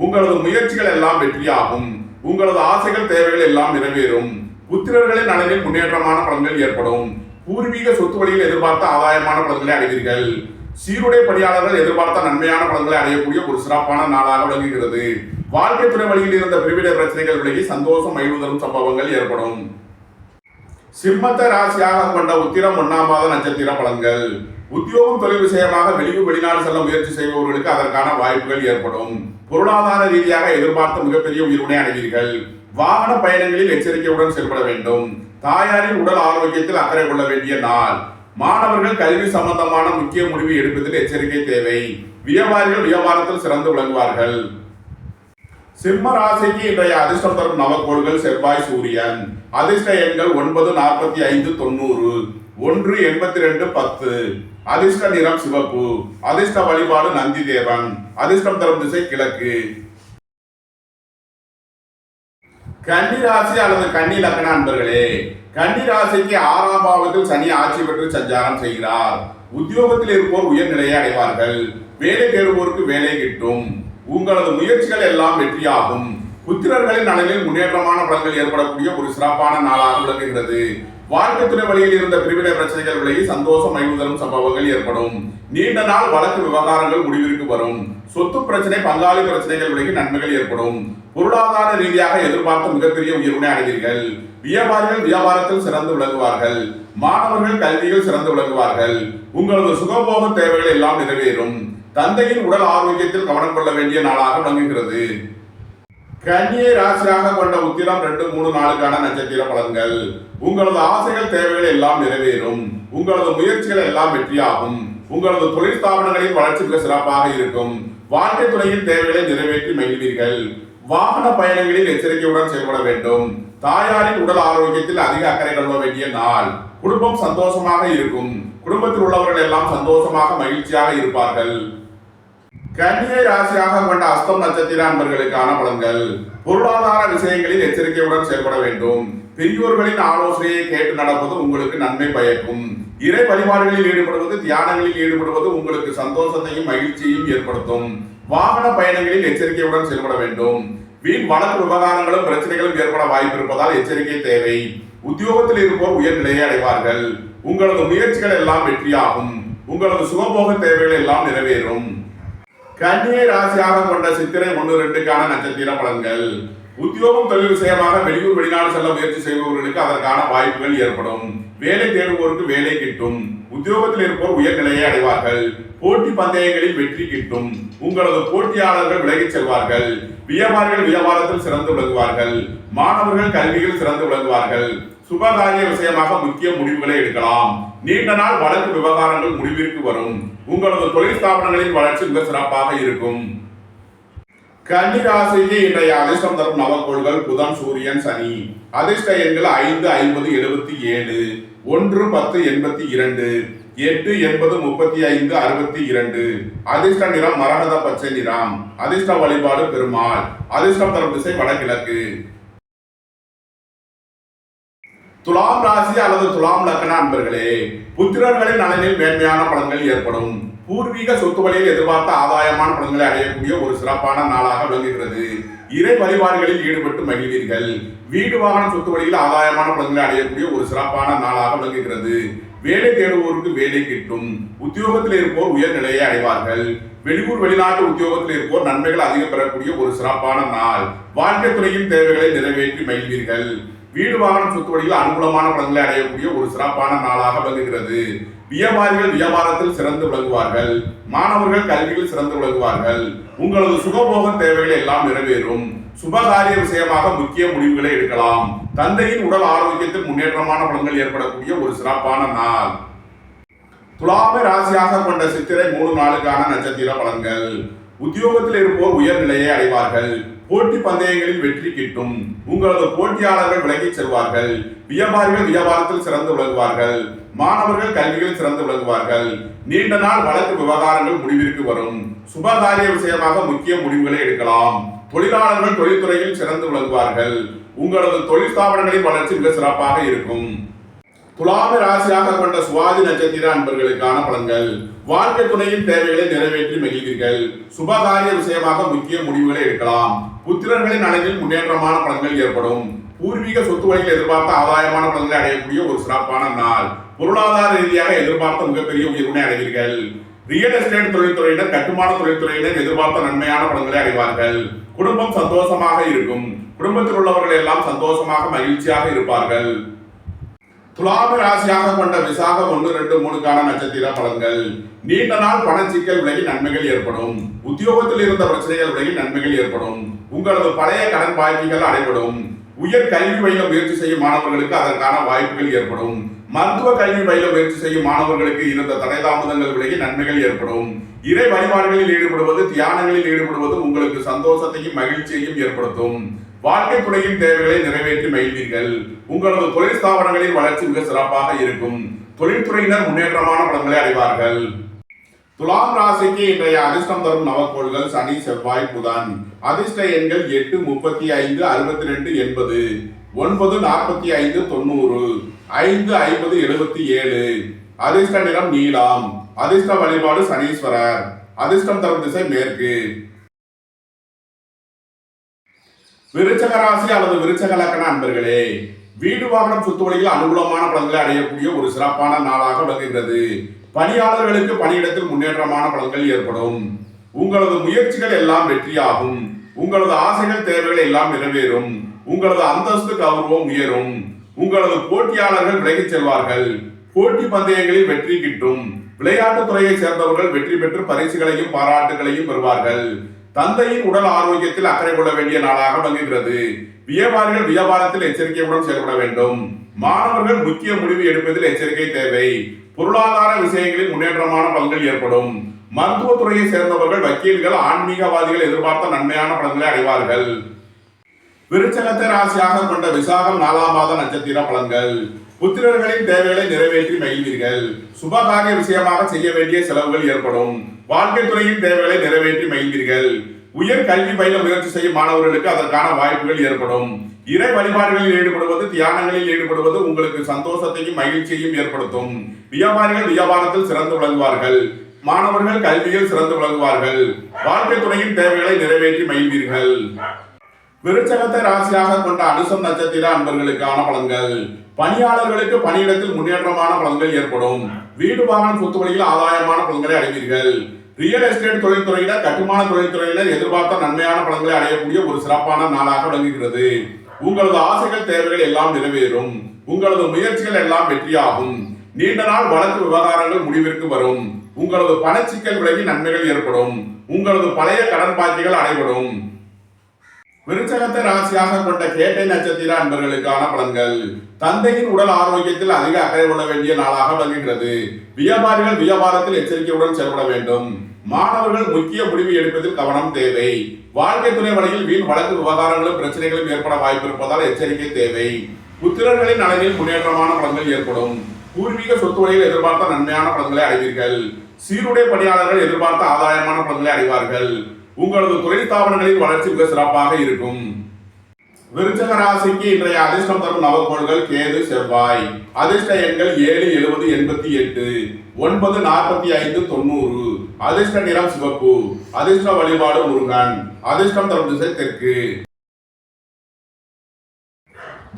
[SPEAKER 1] உங்களது முயற்சிகள் எல்லாம் வெற்றியாகும். உங்களது ஆசைகள் தேவைகள் எல்லாம் நிறைவேறும். புத்திரர்களின் நலனில் முன்னேற்றமான பலன்கள் ஏற்படும். பூர்வீக சொத்து வழியில் எதிர்பார்த்த ஆதாயமான பலன்களை அடைவீர்கள். சீருடை பணியாளர்கள் எதிர்பார்த்த நன்மையான பலன்களை அடையக்கூடிய ஒரு சிறப்பான நாளாக விளங்குகிறது. வாழ்க்கை துணை வழியில் இருந்த பிரிவிட பிரச்சனைகள் விலகி சந்தோஷம் மகிழ்தலும் சம்பவங்கள் ஏற்படும். சிம்மத்தை ராசியாக கொண்ட உத்திரம் 1ஆம் மாத நட்சத்திர பலன்கள். உத்தியோகம் தொழில் விஷயமாக வெளியூர் வெளிநாடு செல்ல முயற்சி செய்பவர்களுக்கு அதற்கான வாய்ப்புகள் ஏற்படும். பொருளாதார ரீதியாக எதிர்பார்த்த மிகப்பெரிய உயர்வினை அடைவீர்கள். வாகன பயணங்களில் எச்சரிக்கையுடன் செயல்பட வேண்டும். தாயாரின் உடல் ஆரோக்கியத்தில் அக்கறை கொள்ள வேண்டிய நாள். மாணவர்கள் கல்வி சம்பந்தமான முக்கிய முடிவு எடுப்பதில் எச்சரிக்கை தேவை. வியாபாரிகள் வியாபாரத்தில் சிறந்து விளங்குவார்கள். சிம்ம ராசிக்கு இன்றைய அதிர்ஷ்டம் தரும் நவக்கோள்கள் செவ்வாய், சூரியன். அதிர்ஷ்ட எண்கள் 9, 45, 90, 1, 82, 10. அதிர்ஷ்ட நிறம் சிவப்பு. அதிர்ஷ்ட வழிபாடு நந்தி தேவன். அதிர்ஷ்டம் தரும் திசை கிழக்கு. கன்னி ராசி அல்லது கன்னி லக்ன அன்பர்களே, கன்னி ராசிக்கு 6ஆம் பாவத்தில் சனி ஆட்சி பெற்று சஞ்சாரம் செய்கிறார். உத்தியோகத்தில் இருப்போர் உயர்நிலையை அடைவார்கள். வேலை தேடுவோருக்கு வேலை கிட்டும். உங்களது முயற்சிகள் எல்லாம் வெற்றியாகும். புத்திரர்களின் நலனில் முன்னேற்றமான பலன்கள் ஏற்படக்கூடிய ஒரு சிறப்பான நாளாக விளங்குகிறது. வாழ்க்கை துணை வழியில் இருந்த பிரிவினை பிரச்சனைகள் விலகி சந்தோஷம் மகிழ்வு சம்பவங்கள் ஏற்படும். நீண்ட நாள் வழக்கு விவகாரங்கள் முடிவிற்கு வரும். சொத்து பிரச்சனை, பங்காளி பிரச்சனைகள் விலகி நன்மைகள் ஏற்படும். பொருளாதார ரீதியாக எதிர்பார்த்த மிகப்பெரிய உயர்வினை அடைவீர்கள். வியாபாரிகள் வியாபாரத்தில் சிறந்து விளங்குவார்கள். மாணவர்கள் கல்வியில் சிறந்து விளங்குவார்கள். உங்களது சுகபோக தேவைகள் எல்லாம் நிறைவேறும். தந்தையின் உடல் ஆரோக்கியத்தில் கவனம் கொள்ள வேண்டிய நாளாக விளங்குகிறது. கன்னியை ராசியாக கொண்ட உத்திரம் 2, 3 நாளுக்கான நட்சத்திர பலன்கள். உங்களது ஆசைகள் தேவைகள் எல்லாம் நிறைவேறும். உங்களது முயற்சிகள் எல்லாம் வெற்றியாகும். உங்களது தொழில் ஸ்தாபனங்களின் வளர்ச்சி மிக சிறப்பாக இருக்கும். வாழ்க்கை துணையின் தேவைகளை நிறைவேற்றி மகிழ்வீர்கள். வாகன பயணங்களில் எச்சரிக்கையுடன் செயல்பட வேண்டும். தாயாரின் உடல் ஆரோக்கியத்தில் அதிக அக்கறை கொள்ள வேண்டிய நாள். குடும்பம் சந்தோஷமாக இருக்கும். குடும்பத்தில் உள்ளவர்கள் எல்லாம் சந்தோஷமாக மகிழ்ச்சியாக இருப்பார்கள். கன்னியை ராசியாக கொண்ட அஸ்தம் நட்சத்திர அன்பர்களுக்கான பலன்கள். பொருளாதார விஷயங்களில் எச்சரிக்கையுடன் செயல்பட வேண்டும். பெரியோர்களின் ஆலோசனையை கேட்டு நடப்பது உங்களுக்கு நன்மை பயக்கும். இறை வழிபாடுகளில் ஈடுபடுவது, தியானங்களில் ஈடுபடுவது உங்களுக்கு சந்தோஷத்தையும் மகிழ்ச்சியையும் ஏற்படுத்தும். வாகன பயணங்களில் எச்சரிக்கையுடன் செயல்பட வேண்டும். வீண் வழக்கு விவகாரங்களும் பிரச்சனைகளும் ஏற்பட வாய்ப்பு இருப்பதால் எச்சரிக்கை தேவை. உத்தியோகத்தில் இருப்போர் உயர்நிலையை அடைவார்கள். உங்களது முயற்சிகள் எல்லாம் வெற்றியாகும். உங்களது சுகபோக தேவைகள் எல்லாம் நிறைவேறும். கன்னியை ராசியாக கொண்ட சித்திரை 1, 2க்கான நட்சத்திர பலன்கள். உத்தியோகம் தொழில் விஷயமாக வெளியூர் வெளிநாடு செல்ல முயற்சி செய்பவர்களுக்கு அதற்கான வாய்ப்புகள் ஏற்படும். வேலை தேடுவோருக்கு வேலை கிட்டும். உத்தியோகத்தில் இருப்போர் உயர்நிலையை அடைவார்கள். போட்டி பந்தயங்களில் வெற்றி கிட்டும். உங்களது போட்டியாளர்கள் விலகிச் செல்வார்கள். வியாபாரிகள் வியாபாரத்தில் சிறந்து விளங்குவார்கள். மாணவர்கள் கல்வியில் சிறந்து விளங்குவார்கள். சுபகாரிய விஷயமாக முக்கிய முடிவுகளை எடுக்கலாம். நீண்ட நாள் வழக்கு விவகாரங்கள் முடிவிற்கு வரும். உங்களது தொழில் ஸ்தாபனங்களின் வளர்ச்சி மிக சிறப்பாக இருக்கும். கன்னி ராசிக்கு இன்றைய அதிர்ஷ்டம் தரும் நவக்கோள்கள் புதன், சூரியன், சனி. அதிர்ஷ்ட எண்கள் 5, 50, 77, 1, 10, 82, 8, 80, 35, 62. அதிர்ஷ்ட நிறம் மரகத பச்சை நிறம். அதிர்ஷ்ட வழிபாடு பெருமாள். அதிர்ஷ்டம் தரும் திசை வடகிழக்கு. துலாம் ராசி அல்லது துலாம் லக்ன அன்பர்களே, புத்திரர்களின் நலனில் மேன்மையான பலன்கள் ஏற்படும். பூர்வீக சொத்து வழியில் எதிர்பார்த்த ஆதாயமான பலன்களை அடையக்கூடிய ஒரு சிறப்பான நாளாக விளங்குகிறது. இறை வழிபாடுகளில் ஈடுபட்டு மகிழ்வீர்கள். வீடு வாகன சொத்து வழியில் ஆதாயமான பலன்களை அடையக்கூடிய ஒரு சிறப்பான நாளாக விளங்குகிறது. வேலை தேடுவோருக்கு வேலை கிட்டும். உத்தியோகத்தில் இருப்போர் உயர்நிலையை அடைவார்கள். வெளியூர் வெளிநாட்டு உத்தியோகத்தில் இருப்போர் நன்மைகள் அதிகம் பெறக்கூடிய ஒரு சிறப்பான நாள். வாழ்க்கை துறையின் தேவைகளை நிறைவேற்றி மகிழ்வீர்கள். வீடு வாகனம் சொத்து வழியில் அனுகூலமான பலன்களை அடையக்கூடிய ஒரு சிறப்பான நாளாக விளங்குகிறது. வியாபாரிகள் வியாபாரத்தில் சிறந்து விளங்குவார்கள். மாணவர்கள் கல்வியில் சிறந்து விளங்குவார்கள். உங்களது சுகபோக தேவைகள் எல்லாம் நிறைவேறும். சுபகாரிய விஷயமாக முக்கிய முடிவுகளை எடுக்கலாம். தந்தையின் உடல் ஆரோக்கியத்தில் முன்னேற்றமான பலன்கள் ஏற்படக்கூடிய ஒரு சிறப்பான நாள். துலாமை ராசியாக கொண்ட சித்திரை 3 நாளுக்கான நட்சத்திர பலன்கள். உத்தியோகத்தில் இருப்போர் உயர்நிலையை அடைவார்கள். போட்டி பந்தயங்களில் வெற்றி கிட்டும். உங்களது போட்டியாளர்கள் விலகிச் செல்வார்கள். வியாபாரிகள் வியாபாரத்தில் சிறந்து விளங்குவார்கள். மாணவர்கள் கல்வியில் சிறந்து விளங்குவார்கள். நீண்ட நாள் வழக்கு விவகாரங்கள் முடிவிற்கு வரும். சுபகாரிய விஷயமாக முக்கிய முடிவுகளை எடுக்கலாம். தொழிலாளர்கள் தொழில்துறையில் சிறந்து விளங்குவார்கள். உங்களது தொழில் ஸ்தாபனங்களின் வளர்ச்சி மிக சிறப்பாக இருக்கும். துலாமை ராசியாக கொண்ட சுவாதி நட்சத்திர அன்பர்களுக்கான பலன்கள். வாழ்க்கை துணையின் தேவைகளை நிறைவேற்றி மகிழ்வீர்கள். சுபகாரிய விஷயமாக முக்கிய முடிவுகளை எடுக்கலாம். புத்திரர்களின் நலனில் முன்னேற்றமான பலன்கள் ஏற்படும். பூர்வீக சொத்து வழியில் எதிர்பார்த்த ஆதாயமான பலன்களை அடையக்கூடிய ஒரு சிறப்பான நாள். பொருளாதார ரீதியாக எதிர்பார்த்த மிகப்பெரிய உயர்வினை அடைவீர்கள். ரியல் எஸ்டேட் தொழில்துறையினர், கட்டுமான தொழில்துறையினர் எதிர்பார்த்த நன்மையான பலன்களை அடைவார்கள். குடும்பம் சந்தோஷமாக இருக்கும். குடும்பத்தில் உள்ளவர்கள் எல்லாம் சந்தோஷமாக மகிழ்ச்சியாக இருப்பார்கள். துலாமை ராசியாக கொண்ட விசாகம் 1, 2, 3க்கான நட்சத்திர பலன்கள். நீண்ட நாள் பணச்சிக்கல் விலகி நன்மைகள் ஏற்படும். உத்தியோகத்தில் இருந்த பிரச்சனைகள் விலகி நன்மைகள் ஏற்படும். உங்களது பழைய கடன் பாக்கிகள் அடைபடும். உயர் கல்வி பயில முயற்சி செய்யும் மாணவர்களுக்கு அதற்கான வாய்ப்புகள் ஏற்படும். மருத்துவ கல்வி பயில முயற்சி செய்யும் மாணவர்களுக்கு இருந்த தடை தாமதங்கள் விலகி நன்மைகள் ஏற்படும். இறை வழிபாடுகளில் ஈடுபடுவது, தியானங்களில் ஈடுபடுவது உங்களுக்கு சந்தோஷத்தையும் மகிழ்ச்சியையும் ஏற்படுத்தும். வாழ்க்கை துணையின் தேவைகளை நிறைவேற்றி மகிழ்வீர்கள். உங்களது தொழில் ஸ்தாபனங்களின் வளர்ச்சி மிக சிறப்பாக இருக்கும். தொழில்துறையினர் முன்னேற்றமான பலன்களை அடைவார்கள். துலாம் ராசிக்கு இன்றைய அதிர்ஷ்டம் தரும் நவக்கோள்கள் சனி செவ்வாய் புதன். அதிர்ஷ்ட எண்கள் 8 35 62 80 9 45 90 5 50 77. அதிர்ஷ்ட நிறம் நீலம். அதிர்ஷ்ட வழிபாடு சனீஸ்வரர். அதிர்ஷ்டம் தரும் திசை மேற்கு. விருச்சக ராசி அல்லது விருச்சக லக்ன அன்பர்களே, வீடு வாகனம் சுத்துவழியில் அனுகூலமான பலன்களை அடையக்கூடிய ஒரு சிறப்பான நாளாக விளங்குகிறது. பணியாளர்களுக்கு பணியிடத்தில் முன்னேற்றமான பலன்கள் ஏற்படும். உங்களது முயற்சிகள் எல்லாம் வெற்றியாகும். உங்களது ஆசைகள் தேவைகள் எல்லாம் நிறைவேறும். உங்களது அந்தஸ்து கௌரவம் உயரும். உங்களது போட்டியாளர்கள் விலகிச் செல்வார்கள். போட்டி பந்தயங்களில் வெற்றி கிட்டும். விளையாட்டுத் துறையை சேர்ந்தவர்கள் வெற்றி பெற்று பரிசுகளையும் பாராட்டுகளையும் பெறுவார்கள். தந்தையின் உடல் ஆரோக்கியத்தில் அக்கறை கொள்ள வேண்டிய நாளாக விளங்குகிறது. வியாபாரிகள் வியாபாரத்தில் எச்சரிக்கையுடன் செயல்பட வேண்டும். மாணவர்கள் முக்கிய முடிவு எடுப்பதில் எச்சரிக்கை தேவை. பொருளாதார விஷயங்களில் முன்னேற்றமான பலன்கள் ஏற்படும். மருத்துவத்துறையை சேர்ந்தவர்கள் வக்கீல்கள் ஆன்மீகவாதிகள் எதிர்பார்த்த நன்மையான பலன்களை அடைவார்கள். விருச்சகத்தை ராசியாக கொண்ட விசாகம் 4ஆம் மாத நட்சத்திர பலன்கள். புத்திரர்களின் தேவைகளை நிறைவேற்றி மகிழ்வீர்கள். சுபகாரிய விஷயமாக செய்ய வேண்டிய செலவுகள் ஏற்படும். வாழ்க்கை துறையின் தேவைகளை நிறைவேற்றி மகிழ்வீர்கள். உயர் கல்வி பயில முயற்சி செய்யும் மாணவர்களுக்கு அதற்கான வாய்ப்புகள் ஏற்படும். இறை வழிபாடுகளில் ஈடுபடுவது, தியானங்களில் ஈடுபடுவது உங்களுக்கு சந்தோஷத்தையும் மகிழ்ச்சியையும் ஏற்படுத்தும். வியாபாரிகள் வியாபாரத்தில் சிறந்து விளங்குவார்கள். மாணவர்கள் கல்வியில் சிறந்து விளங்குவார்கள். வாழ்க்கை துறையின் தேவைகளை நிறைவேற்றி மகிழ்வீர்கள். விருச்சகத்தை ராசியாக கொண்ட அனுசம் நட்சத்திர அன்பர்களுக்கான பலன்கள். பணியாளர்களுக்கு பணியிடத்தில் முன்னேற்றமான பலன்கள் ஏற்படும். வீடு வாகனம் சொத்து வழியில் ஆதாயமான பலன்களை அடைவீர்கள். ரியல் எஸ்டேட் தொழில்துறையினர், கட்டுமான தொழில்துறையினர் எதிர்பார்த்த நன்மையான பலன்களை அடையக்கூடிய ஒரு சிறப்பான நாளாக விளங்குகிறது. உங்களது ஆசைகள் தேவைகள் எல்லாம் நிறைவேறும். உங்களது முயற்சிகள் எல்லாம் வெற்றியாகும். நீண்ட நாள் வழக்கு விவகாரங்கள் முடிவிற்கு வரும். உங்களது பணச்சிக்கல் விலகி நன்மைகள் ஏற்படும். உங்களது பழைய கடன் பாக்கிகள் அடைபடும். விருச்சகத்தை ராசியாக கொண்ட கேட்டை நட்சத்திர அன்பர்களுக்கான பலன்கள். தந்தையின் உடல் ஆரோக்கியத்தில் அதிக அக்கறை கொள்ள வேண்டிய நாளாக விளங்குகிறது. வியாபாரிகள் வியாபாரத்தில் எச்சரிக்கையுடன் செயல்பட வேண்டும். மாணவர்கள் முக்கிய முடிவு எடுப்பதில் கவனம் தேவை. வாழ்க்கை துணை வழியில் வீண் வழக்கு விவகாரங்களும் பிரச்சனைகளும் ஏற்பட வாய்ப்பு இருப்பதால் எச்சரிக்கை தேவை. புத்திரர்களின் நலனில் முன்னேற்றமான பலன்கள் ஏற்படும். பூர்வீக சொத்து வழியில் எதிர்பார்த்த நன்மையான பலன்களை அடைவீர்கள். சீருடை பணியாளர்கள் எதிர்பார்த்த ஆதாயமான பலன்களை அடைவார்கள். உங்களது தொழில் ஸ்தாபனங்களின் வளர்ச்சி மிக சிறப்பாக இருக்கும். விருச்சக ராசிக்கு இன்றைய அதிர்ஷ்டம் தரும் நவக்கோள்கள் கேது செவ்வாய். அதிர்ஷ்ட எண்கள் 7 70 88 9 45 90. அதிர்ஷ்ட நிறம் சிவப்பு. அதிர்ஷ்ட வழிபாடு முருகன். அதிர்ஷ்டம் தரும் திசை தெற்கு.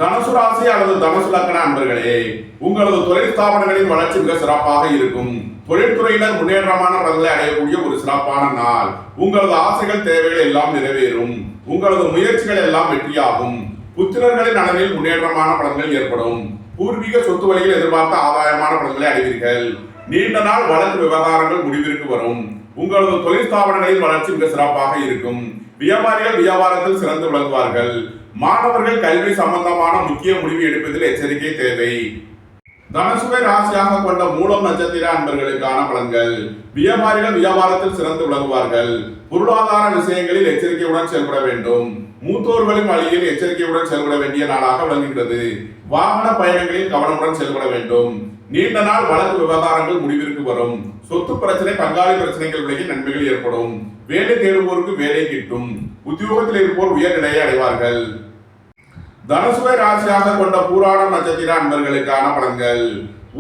[SPEAKER 1] தனுசு ராசி அல்லது தனுசு லக்ன அன்பர்களே, உங்களது தொழில் ஸ்தாபனங்களின் வளர்ச்சி மிக சிறப்பாக இருக்கும். தொழில்துறையினர் முன்னேற்றமான பலன்களை அடையக்கூடிய ஒரு சிறப்பான நாள். உங்களது ஆசைகள் தேவைகள் எல்லாம் நிறைவேறும். உங்களது முயற்சிகள் எல்லாம் வெற்றியாகும். புத்திரர்களின் நலனில் முன்னேற்றமான பலன்கள் ஏற்படும். பூர்வீக சொத்து வழியில் எதிர்பார்த்த ஆதாயமான பலன்களை அடைவீர்கள். நீண்ட நாள் வழக்கு விவகாரங்கள் முடிவிற்கு வரும். உங்களது தொழில் ஸ்தாபனங்களின் வளர்ச்சி மிக சிறப்பாக இருக்கும். வியாபாரிகள் வியாபாரத்தில் சிறந்து விளங்குவார்கள். மாணவர்கள் கல்வி சம்பந்தமான முக்கிய முடிவு எடுப்பதில் எச்சரிக்கை தேவை. தனுசுவை ராசியாக கொண்ட மூலம் நட்சத்திர அன்பர்களுக்கான பலன்கள். வியாபாரிகள் வியாபாரத்தில் சிறந்து விளங்குவார்கள். பொருளாதார விஷயங்களில் எச்சரிக்கையுடன் செயல்பட வேண்டும். மூத்தோர்களின் வழியில் எச்சரிக்கையுடன் செயல்பட வேண்டிய நாளாக விளங்குகிறது. வாகன பயணங்களில் கவனமுடன் செயல்பட வேண்டும். நீண்ட நாள் வழக்கு விவகாரங்கள் முடிவிற்கு வரும். சொத்து பிரச்சனை, பங்காளி பிரச்சனைகள் விலகி நன்மைகள் ஏற்படும். வேலை தேடுவோருக்கு வேலை கிட்டும். உத்தியோகத்தில் இருப்போர் உயர் நிலையை அடைவார்கள். தனுசுவை ராசியாக கொண்ட பூராடம் நட்சத்திர அன்பர்களுக்கான பலன்கள்.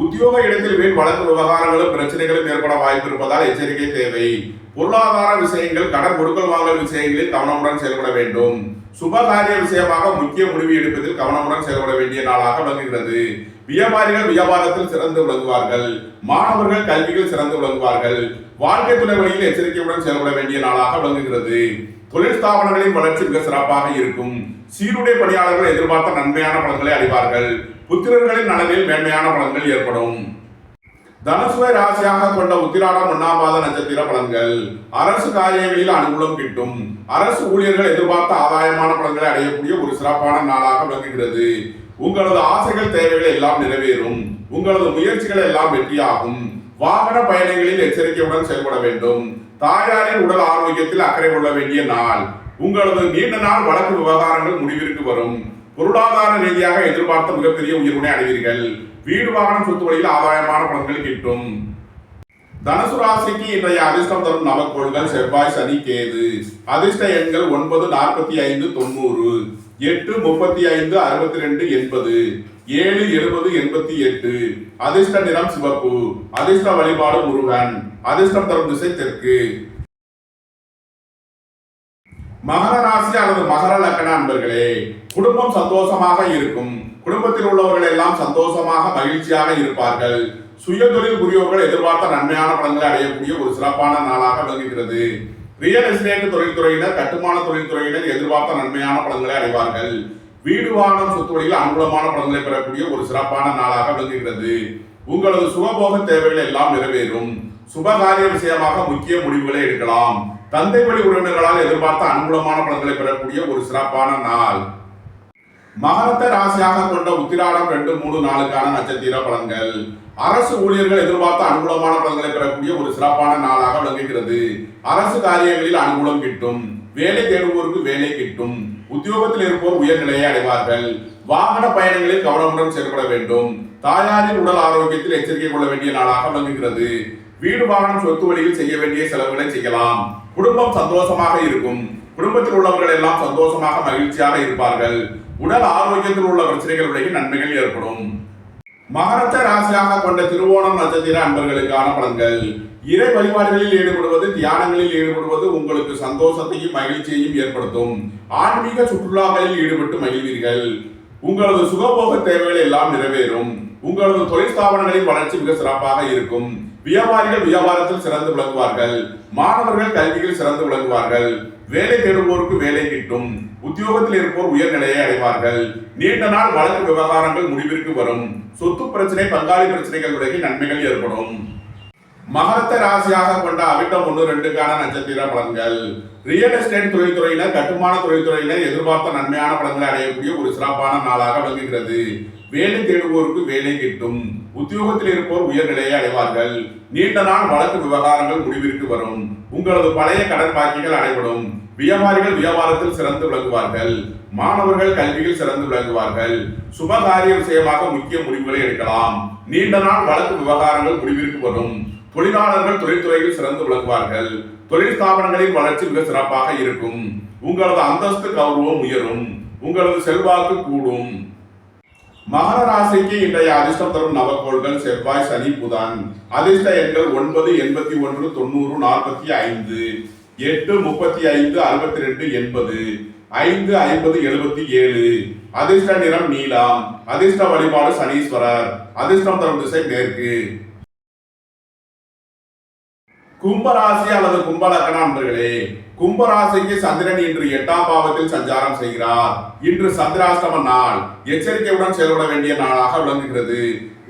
[SPEAKER 1] உத்தியோக இடத்தில் வீண் வழக்கு விவகாரங்களும் பிரச்சனைகளும் ஏற்பட வாய்ப்பு இருப்பதால் எச்சரிக்கை தேவை. பொருளாதார விஷயங்கள், கடன் கொடுக்கல் வாங்கல் விஷயங்களில் கவனமுடன் செயல்பட வேண்டும். சுபகாரிய விஷயமாக முக்கிய முடிவு எடுப்பதில் கவனமுடன் செயல்பட வேண்டிய நாளாக விளங்குகிறது. வியாபாரிகள் வியாபாரத்தில் சிறந்து விளங்குவார்கள். மாணவர்கள் கல்வியில் சிறந்து விளங்குவார்கள். வாழ்க்கை துணை வழியில் எச்சரிக்கையுடன் செயல்பட வேண்டிய நாளாக விளங்குகிறது. தொழில் ஸ்தாபனங்களின் வளர்ச்சி மிக சிறப்பாக இருக்கும். சீருடை பணியாளர்கள் எதிர்பார்த்த நன்மையான பலன்களை அடைவார்கள். புத்திரர்களின் நலனில் மேன்மையான பலன்கள் ஏற்படும். தனுசுவை ராசியாக கொண்ட உத்திராடம் 1ஆம் மாத நட்சத்திர பலன்கள். அரசு காரியங்களில் அனுகூலம் கிட்டும். அரசு ஊழியர்கள் எதிர்பார்த்த ஆதாயமான பலன்களை அடையக்கூடிய ஒரு சிறப்பான நாளாக விளங்குகிறது. உங்களது ஆசைகள் தேவைகள் எல்லாம் நிறைவேறும். உங்களது முயற்சிகள் எல்லாம் வெற்றியாகும். வாகன பயணங்களில் எச்சரிக்கையுடன் செயல்பட வேண்டும். தாயாரின் உடல் ஆரோக்கியத்தில் அக்கறை கொள்ள வேண்டிய நாள். உங்களது நீண்ட நாள் வழக்கு விவகாரங்கள் முடிவிற்கு வரும். பொருளாதார ரீதியாக எதிர்பார்த்த மிகப்பெரிய உயர்வினை அடைவீர்கள். வீடு வாகனம் சொத்து வழியில் ஆதாயமான பலன்கள் கிட்டும். தனுசு ராசிக்கு இன்றைய அதிர்ஷ்டம் தரும் நவக்கோள்கள் செவ்வாய், சனி, கேது. அதிர்ஷ்ட எண்கள் 9, 45, 90, 8, 35, 62, 80, 7, 70, 88. அதிர்ஷ்ட நிறம் சிவப்பு. அதிர்ஷ்ட வழிபாடு முருகன். அதிர்ஷ்டம் தரும் திசை தெற்கு. மகர ராசி அல்லது மகர லக்ன அன்பர்களே, குடும்பம் சந்தோஷமாக இருக்கும். குடும்பத்தில் உள்ளவர்கள் எல்லாம் சந்தோஷமாக மகிழ்ச்சியாக இருப்பார்கள். சுய தொழில் புரியோர்கள் எதிர்பார்த்த நன்மையான பலன்களை அடையக்கூடிய ஒரு சிறப்பான நாளாக விளங்குகிறது. ரியல் எஸ்டேட் தொழில்துறையினர், கட்டுமான தொழில்துறையினர் எதிர்பார்த்த நன்மையான பலன்களை அடைவார்கள். வீடு வாகனம் சொத்து வழியில் அனுகூலமான பலன்களை பெறக்கூடிய ஒரு சிறப்பான நாளாக விளங்குகிறது. உங்களது சுகபோக தேவைகள் எல்லாம் நிறைவேறும். சுபகாரிய விஷயமாக முக்கிய முடிவுகளை எடுக்கலாம். தந்தை வழி உறவினர்களால் எதிர்பார்த்த அனுகூலமான பலன்களை பெறக்கூடிய ஒரு சிறப்பான நாள். மகரத்தை ராசியாக கொண்ட உத்திராடம் 2, 3, 4 நட்சத்திர பலன்கள். அரசு ஊழியர்கள் எதிர்பார்த்த அனுகூலமான பலன்களை பெறக்கூடிய ஒரு சிறப்பான நாளாக விளங்குகிறது. அரசு காரியங்களில் அனுகூலம் கிட்டும். வேலை தேடுவோருக்கு வேலை கிட்டும். உத்தியோகத்தில் இருப்போர் உயர்நிலையை அடைவார்கள். வாகன பயணங்களில் கவனமுடன் செயல்பட வேண்டும். தாயாரின் உடல் ஆரோக்கியத்தில் எச்சரிக்கை கொள்ள வேண்டிய நாளாக விளங்குகிறது. வீடு வாகனம் சொத்து வழியில் செய்ய வேண்டிய செலவுகளை செய்யலாம். குடும்பம் சந்தோஷமாக இருக்கும். குடும்பத்தில் உள்ளவர்கள் எல்லாம் சந்தோஷமாக மகிழ்ச்சியாக இருப்பார்கள். உடல் ஆரோக்கியத்தில் உள்ள பிரச்சனைகளுடைய நன்மைகள் ஏற்படும். மகரத்தை ராசியாக கொண்ட திருவோணம் நட்சத்திர அன்பர்களுக்கான பலன்கள். இறை வழிபாடுகளில் ஈடுபடுவது, தியானங்களில் ஈடுபடுவது உங்களுக்கு சந்தோஷத்தையும் மகிழ்ச்சியையும் ஏற்படுத்தும். ஆன்மீக சுற்றுலாக்களில் ஈடுபட்டு மகிழ்வீர்கள். உங்களது சுகபோக தேவைகள் எல்லாம் நிறைவேறும். உங்களது தொழில் ஸ்தாபனங்களின் வளர்ச்சி மிக சிறப்பாக இருக்கும். வியாபாரிகள் வியாபாரத்தில் சிறந்து விளங்குவார்கள். மாணவர்கள் கல்வியில் சிறந்து விளங்குவார்கள். வேலை தேடுவோருக்கு வேலை கிட்டும். உத்தியோகத்தில் இருப்போர் உயர்நிலையை அடைவார்கள். நீண்ட நாள் வழக்கு விவகாரங்கள் முடிவிற்கு வரும். சொத்து பிரச்சனை, பங்காளி பிரச்சனைகளுடைய நன்மைகள் ஏற்படும். மகரத்தை ராசியாக கொண்ட அவிட்டம் 1, 2 நட்சத்திர பலன்கள். ரியல் எஸ்டேட் தொழில்துறையினர், கட்டுமான தொழில்துறையினர் எதிர்பார்த்த நன்மையான பலன்களை அடையக்கூடிய ஒரு சிறப்பான நாளாக விளங்குகிறது. வேலை தேடுவோருக்கு வேலை கிட்டும். உத்தியோகத்தில் இருப்போர் உயர்நிலையை அடைவார்கள். நீண்ட நாள் வழக்கு விவகாரங்கள் முடிவிற்கு வரும். உங்களது பழைய கடன் பாக்கிகள் அடைபடும். வியாபாரிகள் வியாபாரத்தில் சிறந்து விளங்குவார்கள். மாணவர்கள் கல்வியில் சிறந்து விளங்குவார்கள். சுபகாரிய விஷயமாக முக்கிய முடிவுகளை எடுக்கலாம். நீண்ட நாள் வழக்கு விவகாரங்கள் முடிவிற்கு வரும். தொழிலாளர்கள் தொழில்துறையில் சிறந்து விளங்குவார்கள். தொழில் ஸ்தாபனங்களின் வளர்ச்சி மிக சிறப்பாக இருக்கும். உங்களது அந்தஸ்து கௌரவம் உயரும். உங்களது செல்வாக்கு கூடும். மகர ராசிக்கு இன்றைய அதிர்ஷ்டம் தரும் நவக்கோள்கள் செவ்வாய், சனி, புதன். அதிர்ஷ்ட எண்கள் 9, 81, 90, 45, 8, 35, 62, 80, 5, 50, 77. அதிர்ஷ்ட நிறம் நீலம். அதிர்ஷ்ட வழிபாடு சனீஸ்வரர். அதிர்ஷ்டம் தரும் திசை மேற்கு. கும்பராசி அல்லது கும்பலக்கண அன்பர்களே, கும்பராசிக்கு சந்திரன் இன்று 8ஆம் பாவத்தில் சஞ்சாரம் செய்கிறார். இன்று சந்திராஷ்டம நாள். எச்சரிக்கையுடன் செயல்பட வேண்டிய நாளாக விளங்குகிறது.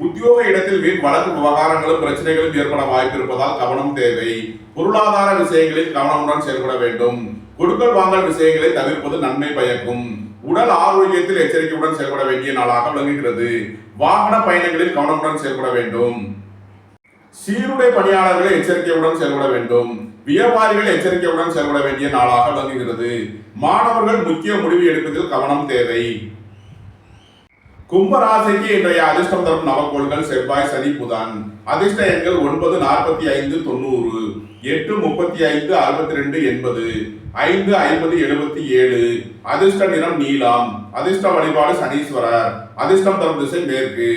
[SPEAKER 1] உத்தியோக இடத்தில் வீண் வழக்கு விவகாரங்களும் பிரச்சனைகளும் ஏற்பட வாய்ப்பு இருப்பதால் கவனம் தேவை. பொருளாதார விஷயங்களில் கவனமுடன் செயல்பட வேண்டும். கொடுக்கல் வாங்கல் விஷயங்களை தவிர்ப்பது நன்மை பயக்கும். உடல் ஆரோக்கியத்தில் எச்சரிக்கையுடன் செயல்பட வேண்டிய நாளாக விளங்குகிறது. வாகன பயணங்களில் கவனமுடன் செயல்பட வேண்டும். சீருடை பணியாளர்களை எச்சரிக்கையுடன் செயல்பட வேண்டும். வியாபாரிகள் எச்சரிக்கையுடன் செயல்பட வேண்டிய நாளாக விளங்குகிறது. மாணவர்கள் முக்கிய முடிவு எடுப்பதில் கவனம் தேவை. கும்பராசிக்கு இன்றைய அதிர்ஷ்டம் தரும் நவக்கோள்கள் செவ்வாய், சனி, புதன். அதிர்ஷ்ட எண்கள் 9, 45, 90, 8, 35, 62, 80, 5, 50, 77. அதிர்ஷ்ட நிறம் நீலம். அதிர்ஷ்ட வழிபாடு சனீஸ்வரர். அதிர்ஷ்டம் தரும் திசை மேற்கு.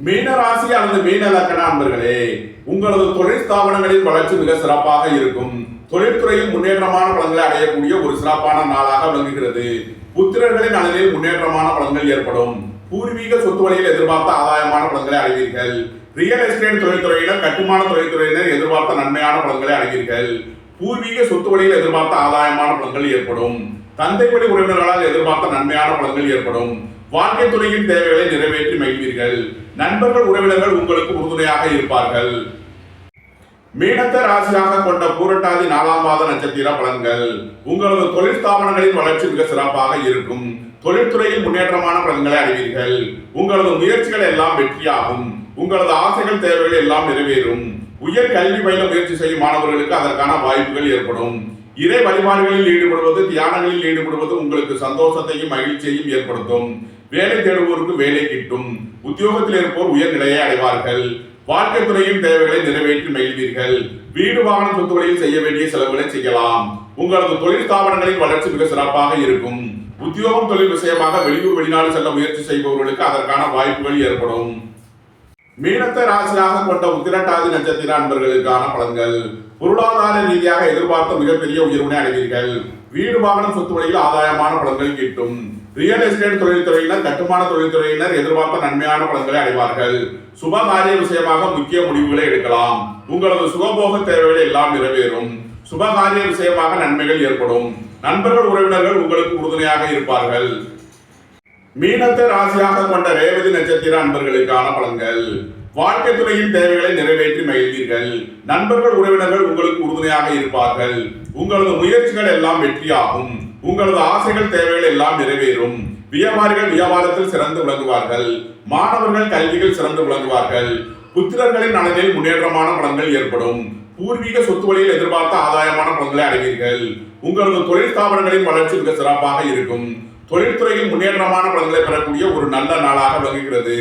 [SPEAKER 1] மீன ராசி அல்லது மீன லக்ன அன்பர்களே, உங்களது தொழில் ஸ்தாபனங்களின் வளர்ச்சி மிக சிறப்பாக இருக்கும். தொழில்துறையில் முன்னேற்றமான பலன்களை அடையக்கூடிய ஒரு சிறப்பான நாளாக விளங்குகிறது. புத்திரர்களின் நலனில் முன்னேற்றமான பலன்கள் ஏற்படும். பூர்வீக சொத்து வழியில் எதிர்பார்த்த ஆதாயமான பலன்களை அடைவீர்கள். ரியல் எஸ்டேட் தொழில்துறையினர், கட்டுமான தொழில்துறையினர் எதிர்பார்த்த நன்மையான பலன்களை அடைவீர்கள். பூர்வீக சொத்து வழியில் எதிர்பார்த்த ஆதாயமான பலன்கள் ஏற்படும். தந்தை வழி உறவினர்களால் எதிர்பார்த்த நன்மையான பலன்கள் ஏற்படும். வாழ்க்கை துறையின் தேவைகளை நிறைவேற்றி மகிழ்வீர்கள். நண்பர்கள் உறவினர்கள் உங்களுக்கு உறுதுணையாக இருப்பார்கள். மீனத்தை ராசியாக கொண்ட பூரட்டாதி 4ஆம் பாத நட்சத்திர பலன்கள். உங்களது தொழில் ஸ்தாபனங்களின் வளர்ச்சி மிக சிறப்பாக இருக்கும். தொழில்துறையில் முன்னேற்றமான பலன்களை அடைவீர்கள். உங்களது முயற்சிகள் எல்லாம் வெற்றியாகும். உங்களது ஆசைகள் தேவைகள் எல்லாம் நிறைவேறும். உயர் கல்வி பயில முயற்சி செய்யும் மாணவர்களுக்கு அதற்கான வாய்ப்புகள் ஏற்படும். இறை வழிபாடுகளில் ஈடுபடுவது, தியானங்களில் ஈடுபடுவது உங்களுக்கு சந்தோஷத்தையும் மகிழ்ச்சியையும் ஏற்படுத்தும். வேலை தேடுவோருக்கு வேலை கிட்டும். உத்தியோகத்தில் இருப்போர் உயர்நிலையை அடைவார்கள். வாழ்க்கை துறையின் தேவைகளை நிறைவேற்றி மகிழ்வீர்கள். வீடு வாகன சொத்துக்களில் செய்ய வேண்டிய செலவுகளை செய்யலாம். உங்களது தொழில் ஸ்தாபனங்களின் வளர்ச்சி மிக சிறப்பாக இருக்கும். உத்தியோகம் தொழில் விஷயமாக வெளியூர் வெளிநாடு செல்ல முயற்சி செய்பவர்களுக்கு அதற்கான வாய்ப்புகள் ஏற்படும். மீனத்தை ராசியாக கொண்ட உத்திரட்டாதி நட்சத்திர அன்பர்களுக்கான பலன்கள். பொருளாதார ரீதியாக எதிர்பார்த்த மிகப்பெரிய உயர்வினை அடைவீர்கள். வீடு வாகனம் சொத்துக்களில் ஆதாயமான பலன்கள் கிட்டும். ரியல் எஸ்டேட் தொழில்துறையினர், கட்டுமான தொழில்துறையினர் எதிர்பார்த்த நன்மையான பலன்களை அடைவார்கள். சுபகாரிய விஷயமாக முக்கிய முடிவுகளை எடுக்கலாம். உங்களது சுகபோக தேவைகள் எல்லாம் நிறைவேறும். சுபகாரிய விஷயமாக நன்மைகள் ஏற்படும். நண்பர்கள் உறவினர்கள் உங்களுக்கு உறுதுணையாக இருப்பார்கள். மீனத்தை ராசியாக கொண்ட ரேவதி நட்சத்திர அன்பர்களுக்கான பலன்கள். வாழ்க்கை துறையின் தேவைகளை நிறைவேற்றி மகிழ்வீர்கள். நண்பர்கள் உறவினர்கள் உங்களுக்கு உறுதுணையாக இருப்பார்கள். உங்களது முயற்சிகள் எல்லாம் வெற்றியாகும். உங்களது ஆசைகள் தேவைகள் எல்லாம் நிறைவேறும். வியாபாரிகள் வியாபாரத்தில் சிறந்து விளங்குவார்கள். மாணவர்கள் கல்வியில் சிறந்து விளங்குவார்கள். புத்திரர்களின் நலனில் முன்னேற்றமான பலன்கள் ஏற்படும். பூர்வீக சொத்து வழியில் எதிர்பார்த்த ஆதாயமான பலன்களை அடைவீர்கள். உங்களது தொழில் ஸ்தாபனங்களின் வளர்ச்சி மிக சிறப்பாக இருக்கும். தொழில்துறையில் முன்னேற்றமான பலன்களை பெறக்கூடிய ஒரு நல்ல நாளாக விளங்குகிறது.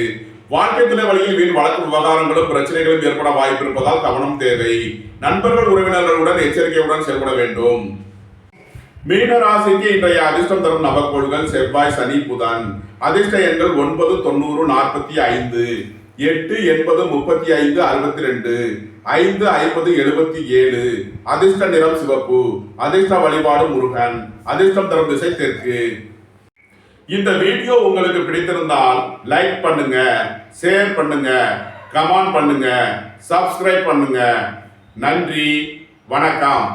[SPEAKER 1] வாழ்க்கை துணை வழியில் வீண் வழக்கு விவகாரங்களும் பிரச்சனைகளும் ஏற்பட வாய்ப்பு இருப்பதால் கவனம் தேவை. நண்பர்கள் உறவினர்களுடன் எச்சரிக்கையுடன் செயல்பட வேண்டும். மீன ராசிக்கு இன்றைய அதிர்ஷ்டம் தரும் நவக்கோள்கள் செவ்வாய், சனி, புதன். அதிர்ஷ்ட எண்கள் 9, 90, 45, 8, 80, 35, 62, 5, 50, 77. அதிர்ஷ்ட நிறம் சிவப்பு. அதிர்ஷ்ட வழிபாடு முருகன். அதிர்ஷ்டம் தரும் திசை தெற்கு. இந்த வீடியோ உங்களுக்கு பிடித்திருந்தால் லைக் பண்ணுங்க, ஷேர் பண்ணுங்க, கமெண்ட் பண்ணுங்க, சப்ஸ்கிரைப் பண்ணுங்க. நன்றி, வணக்கம்.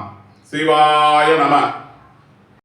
[SPEAKER 1] சிவாய நம.